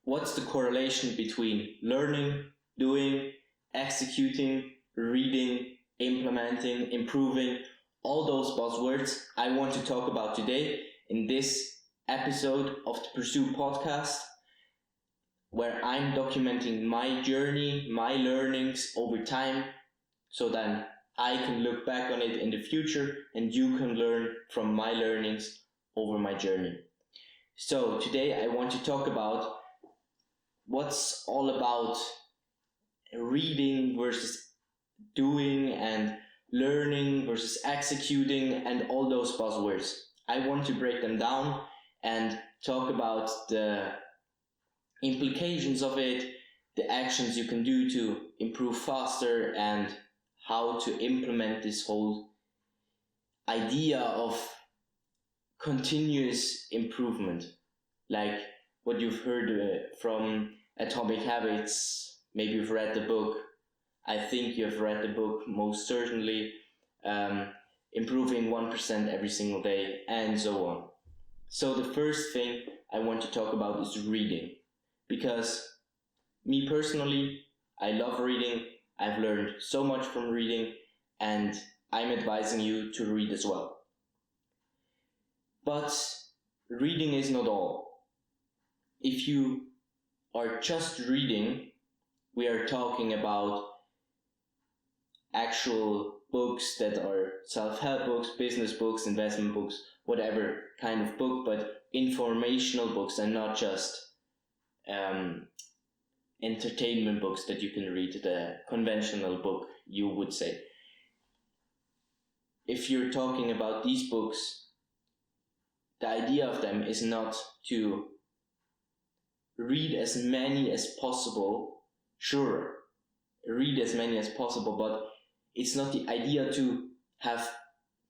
what's the correlation between learning, doing, executing, reading, implementing, improving, all those buzzwords I want to talk about today in this episode of the Pursue podcast, where I'm documenting my journey, my learnings over time, so that I can look back on it in the future and you can learn from my learnings over my journey. So today I want to talk about what's all about reading versus doing and learning versus executing and all those buzzwords. I want to break them down and talk about the implications of it, the actions you can do to improve faster, and how to implement this whole idea of continuous improvement, like what you've heard from Atomic Habits. Maybe you've read the book. I think you've read the book, most certainly. Improving 1% every single day, and so on. So the first thing I want to talk about is reading, because me personally, I love reading. I've learned so much from reading, and I'm advising you to read as well. But reading is not all. If you are just reading, we are talking about actual books that are self-help books, business books, investment books, whatever kind of book, but informational books and not just entertainment books that you can read, the conventional book, you would say. If you're talking about these books, the idea of them is not to read as many as possible. Sure, read as many as possible, but it's not the idea to have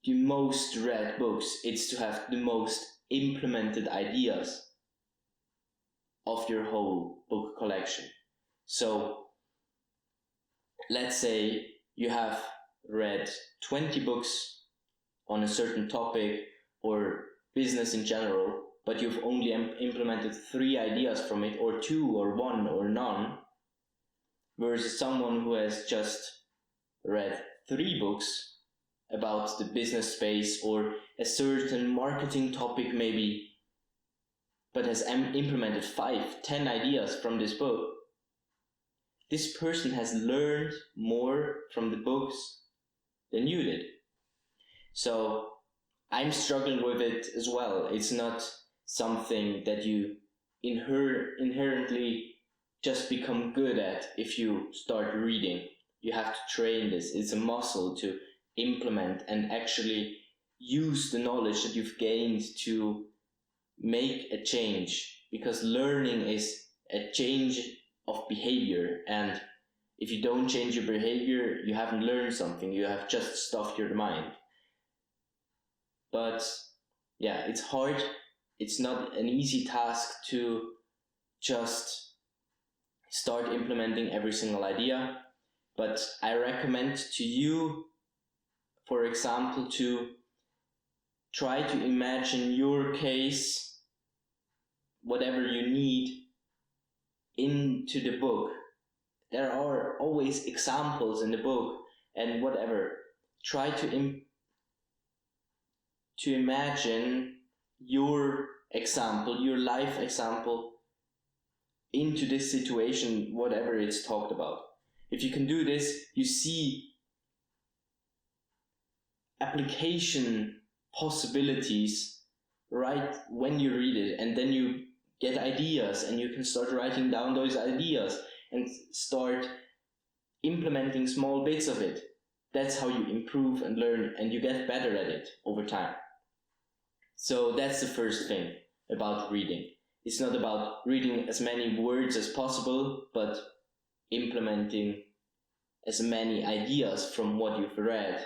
the most read books. It's to have the most implemented ideas of your whole book collection. So let's say you have read 20 books on a certain topic or business in general, but you've only implemented 3 ideas from it, or 2 or 1 or none, versus someone who has just read 3 books about the business space or a certain marketing topic maybe, but has implemented 5, 10 ideas from this book. This person has learned more from the books than you did. So I'm struggling with it as well. It's not something that you inherently just become good at if you start reading. You have to train this. It's a muscle to implement and actually use the knowledge that you've gained to make a change, because learning is a change of behavior, and if you don't change your behavior, you haven't learned something, you have just stuffed your mind. But yeah, it's hard. It's not an easy task to just start implementing every single idea, but I recommend to you, for example, to try to imagine your case, whatever you need, into the book. There are always examples in the book, and whatever. Try to imagine your example, your life example, into this situation, whatever it's talked about. If you can do this, you see application possibilities right when you read it, and then you get ideas and you can start writing down those ideas and start implementing small bits of it. That's how you improve and learn, and you get better at it over time. So that's the first thing about reading. It's not about reading as many words as possible, but implementing as many ideas from what you've read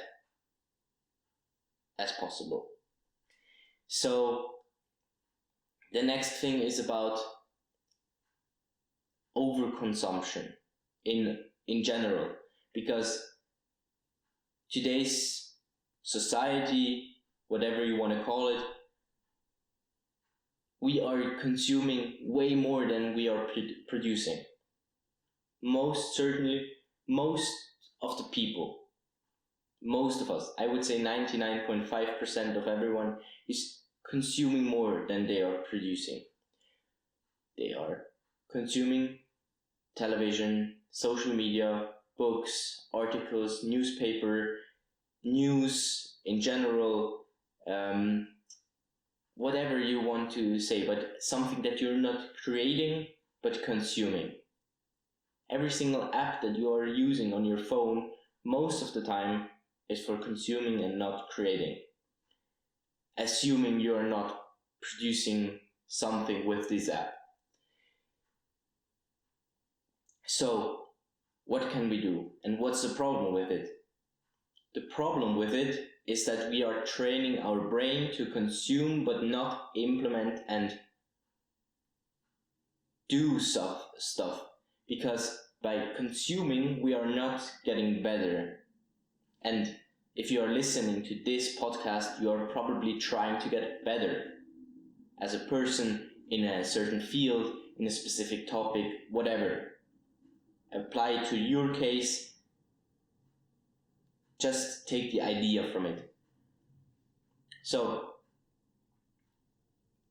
as possible. So the next thing is about overconsumption in general, because today's society, whatever you want to call it, we are consuming way more than we are producing. Most certainly, most of the people, most of us, I would say 99.5% of everyone is consuming more than they are producing. They are consuming television, social media, books, articles, newspaper, news in general, whatever you want to say, but something that you're not creating but consuming. Every single app that you are using on your phone, most of the time, is for consuming and not creating. Assuming you're not producing something with this app. So, what can we do? And what's the problem with it? The problem with it is that we are training our brain to consume but not implement and do stuff. Because by consuming, we are not getting better. And if you are listening to this podcast, you are probably trying to get better as a person in a certain field, in a specific topic, whatever. Apply it to your case. Just take the idea from it. So,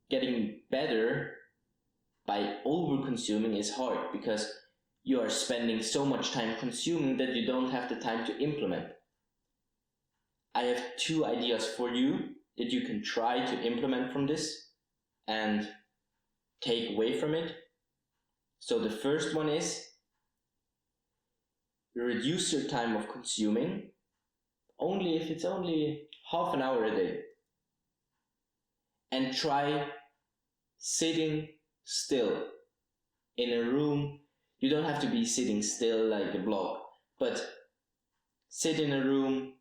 getting better by over-consuming is hard because you are spending so much time consuming that you don't have the time to implement. I have 2 ideas for you that you can try to implement from this and take away from it. So the first one is reduce your time of consuming, only if it's only half an hour a day, and try sitting still in a room. You don't have to be sitting still like a block, but sit in a room,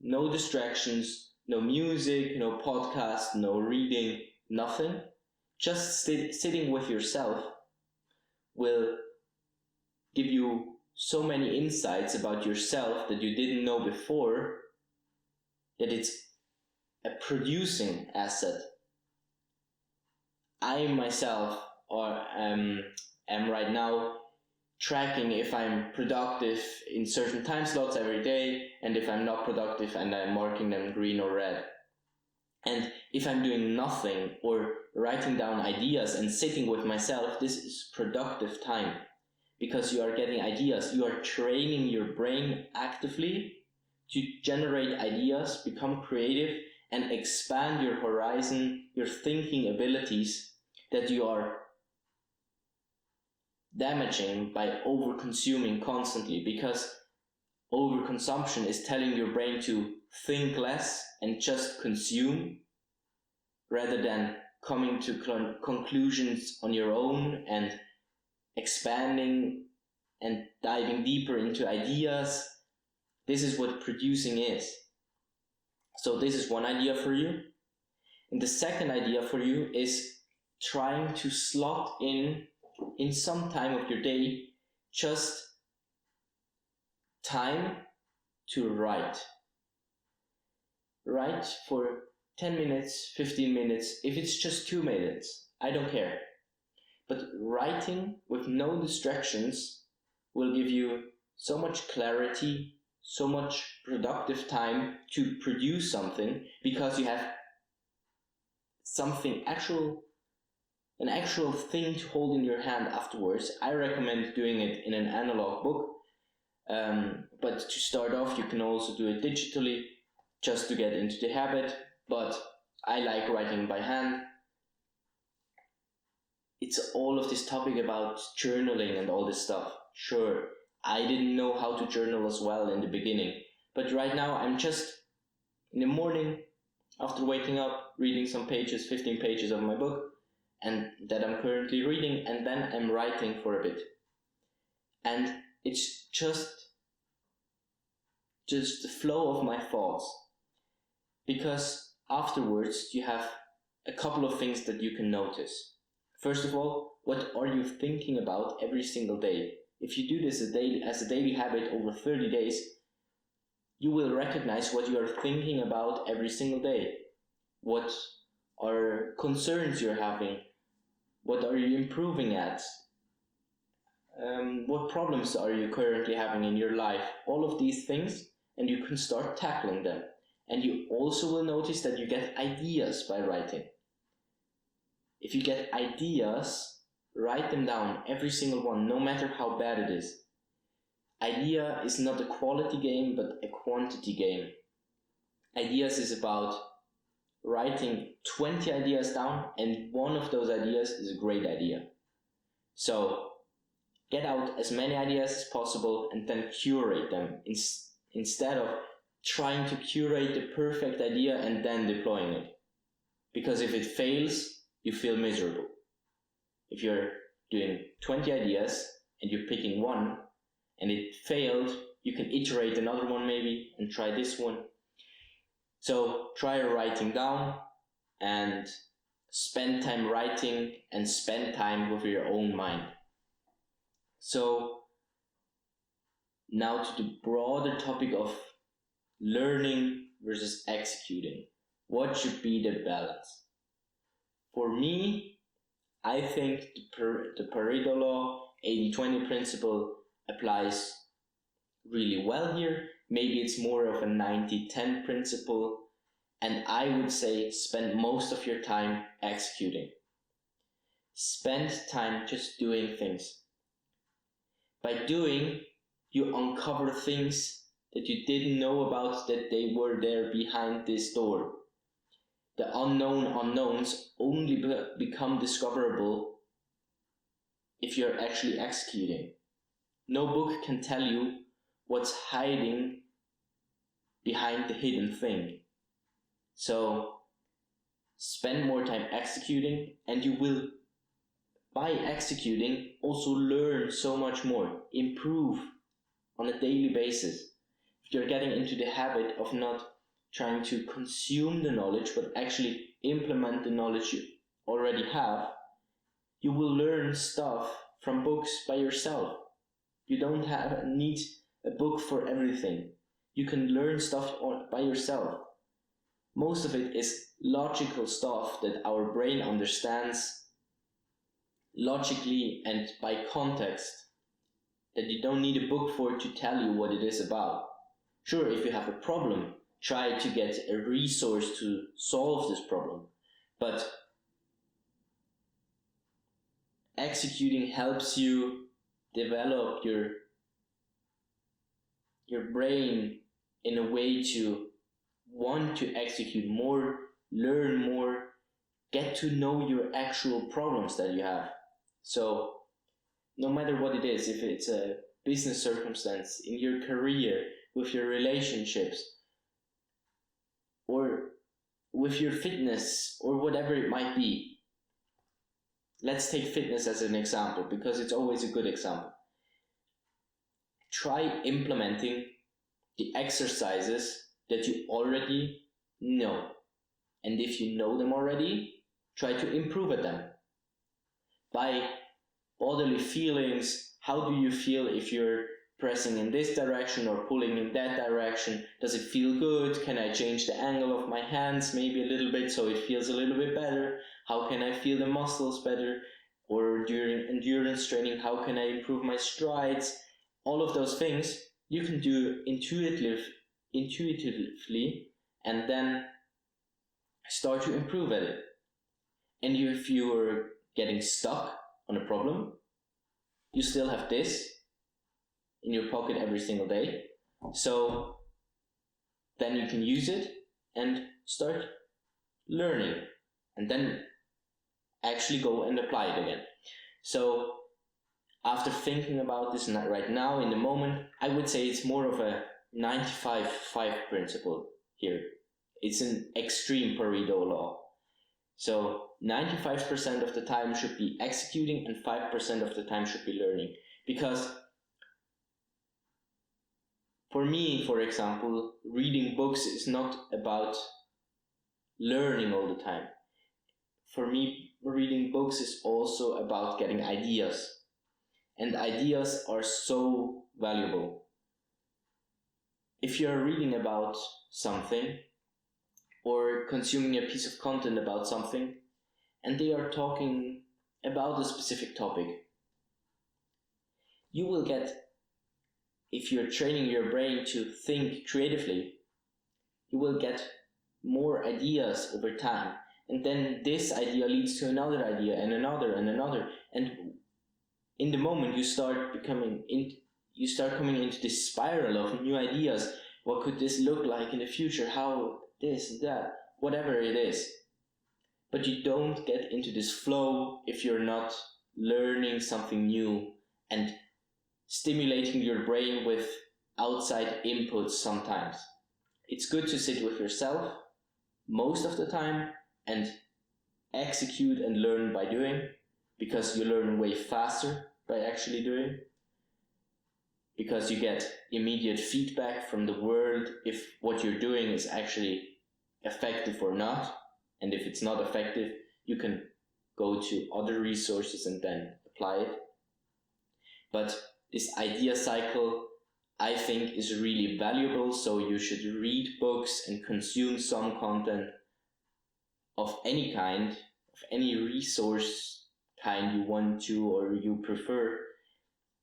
no distractions, no music, no podcast, no reading, nothing. Just sitting with yourself will give you so many insights about yourself that you didn't know before, that it's a producing asset. I myself am right now tracking if I'm productive in certain time slots every day, and if I'm not productive, and I'm marking them green or red. And if I'm doing nothing or writing down ideas and sitting with myself, this is productive time because you are getting ideas. You are training your brain actively to generate ideas, become creative, and expand your horizon, your thinking abilities that you are damaging by over-consuming constantly, because overconsumption is telling your brain to think less and just consume rather than coming to conclusions on your own and expanding and diving deeper into ideas. This is what producing is. So this is one idea for you. And the second idea for you is trying to slot in some time of your day, just time to write. Write for 10 minutes, 15 minutes, if it's just 2 minutes, I don't care. But writing with no distractions will give you so much clarity, so much productive time to produce something, because you have something an actual thing to hold in your hand afterwards. I recommend doing it in an analog book, but to start off you can also do it digitally just to get into the habit, but I like writing by hand. It's all of this topic about journaling and all this stuff. Sure, I didn't know how to journal as well in the beginning, but right now I'm just in the morning after waking up reading some pages, 15 pages of my book, and that I'm currently reading, and then I'm writing for a bit. And it's just the flow of my thoughts, because afterwards you have a couple of things that you can notice. First of all, what are you thinking about every single day? If you do this as a daily habit over 30 days, you will recognize what you are thinking about every single day. What are concerns you're having? What are you improving at? What problems are you currently having in your life? All of these things, and you can start tackling them. And you also will notice that you get ideas by writing. If you get ideas, write them down, every single one, no matter how bad it is. Idea is not a quality game, but a quantity game. Ideas is about writing 20 ideas down, and one of those ideas is a great idea. So get out as many ideas as possible and then curate them instead of trying to curate the perfect idea and then deploying it. Because if it fails, you feel miserable. If you're doing 20 ideas and you're picking one and it failed, you can iterate another one maybe and try this one. So try writing down and spend time writing and spend time with your own mind. So now to the broader topic of learning versus executing. What should be the balance? For me, I think the Pareto law, 80-20 principle applies really well here. Maybe it's more of a 90-10 principle, and I would say spend most of your time executing. Spend time just doing things. By doing, you uncover things that you didn't know about, that they were there behind this door. The unknown unknowns only become discoverable if you're actually executing. No book can tell you what's hiding behind the hidden thing. So spend more time executing, and you will, by executing, also learn so much more, improve on a daily basis. If you're getting into the habit of not trying to consume the knowledge, but actually implement the knowledge you already have, you will learn stuff from books by yourself. You don't need a book for everything. You can learn stuff by yourself. Most of it is logical stuff that our brain understands logically and by context, that you don't need a book for to tell you what it is about. Sure, if you have a problem, try to get a resource to solve this problem, but executing helps you develop your brain in a way to want to execute more, learn more, get to know your actual problems that you have. So no matter what it is, if it's a business circumstance, in your career, with your relationships, or with your fitness, or whatever it might be. Let's take fitness as an example, because it's always a good example. Try implementing the exercises that you already know. And if you know them already, try to improve at them. By bodily feelings, how do you feel if you're pressing in this direction or pulling in that direction? Does it feel good? Can I change the angle of my hands maybe a little bit so it feels a little bit better? How can I feel the muscles better? Or during endurance training, how can I improve my strides? All of those things you can do intuitively, and then start to improve at it. And if you're getting stuck on a problem, you still have this in your pocket every single day. So then you can use it and start learning, and then actually go and apply it again. So after thinking about this right now in the moment, I would say it's more of a 95-5 principle here. It's an extreme Pareto law. So 95% of the time should be executing and 5% of the time should be learning. Because for me, for example, reading books is not about learning all the time. For me, reading books is also about getting ideas. And ideas are so valuable. If you're reading about something or consuming a piece of content about something, and they are talking about a specific topic, you will get, if you're training your brain to think creatively, you will get more ideas over time. And then this idea leads to another idea and another and another. And in the moment you start coming into this spiral of new ideas. What could this look like in the future? How this, that, whatever it is. But you don't get into this flow if you're not learning something new and stimulating your brain with outside inputs sometimes. It's good to sit with yourself most of the time and execute and learn by doing, because you learn way faster by actually doing, because you get immediate feedback from the world if what you're doing is actually effective or not. And if it's not effective, you can go to other resources and then apply it. But this idea cycle, I think, is really valuable. So you should read books and consume some content of any kind, of any resource kind you want to or you prefer.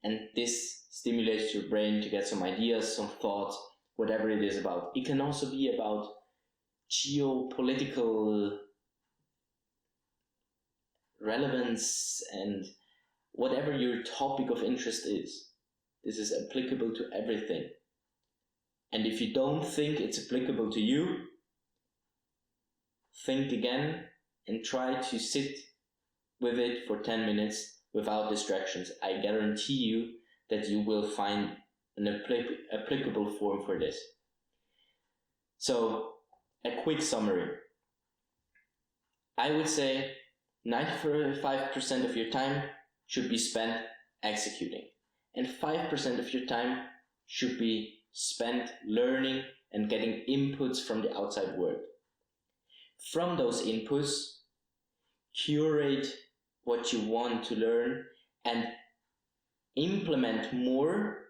And this stimulates your brain to get some ideas, some thoughts, whatever it is about. It can also be about geopolitical relevance and whatever your topic of interest is. This is applicable to everything. And if you don't think it's applicable to you, think again and try to sit with it for 10 minutes without distractions. I guarantee you that you will find an applicable form for this. So, a quick summary. I would say 95% of your time should be spent executing, and 5% of your time should be spent learning and getting inputs from the outside world. From those inputs, curate what you want to learn and implement more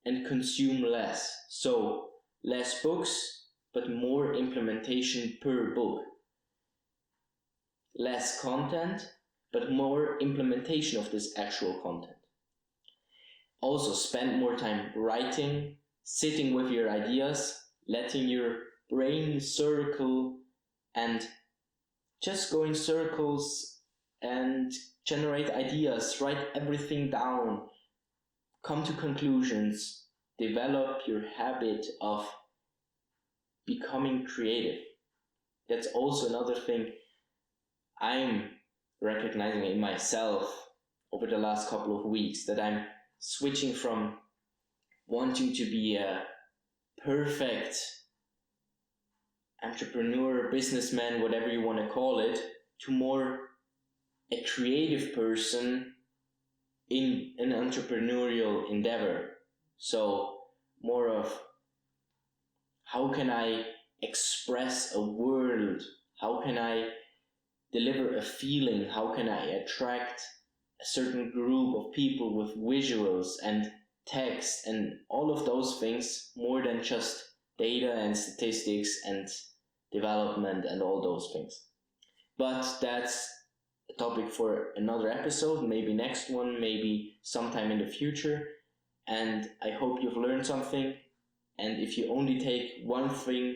and consume less. So less books, but more implementation per book. Less content, but more implementation of this actual content. Also spend more time writing, sitting with your ideas, letting your brain circle and just go in circles and generate ideas, write everything down, come to conclusions, develop your habit of becoming creative. That's also another thing I'm recognizing in myself over the last couple of weeks, that I'm switching from wanting to be a perfect entrepreneur, businessman, whatever you want to call it, to more a creative person in an entrepreneurial endeavor. So more of how can I express a world? How can I deliver a feeling? How can I attract a certain group of people with visuals and text and all of those things, more than just data and statistics and development and all those things. But that's a topic for another episode, maybe next one, maybe sometime in the future. And I hope you've learned something. And if you only take one thing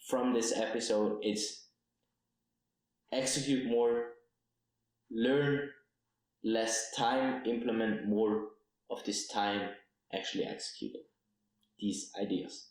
from this episode, it's execute more, learn less time, implement more of this time actually executing these ideas.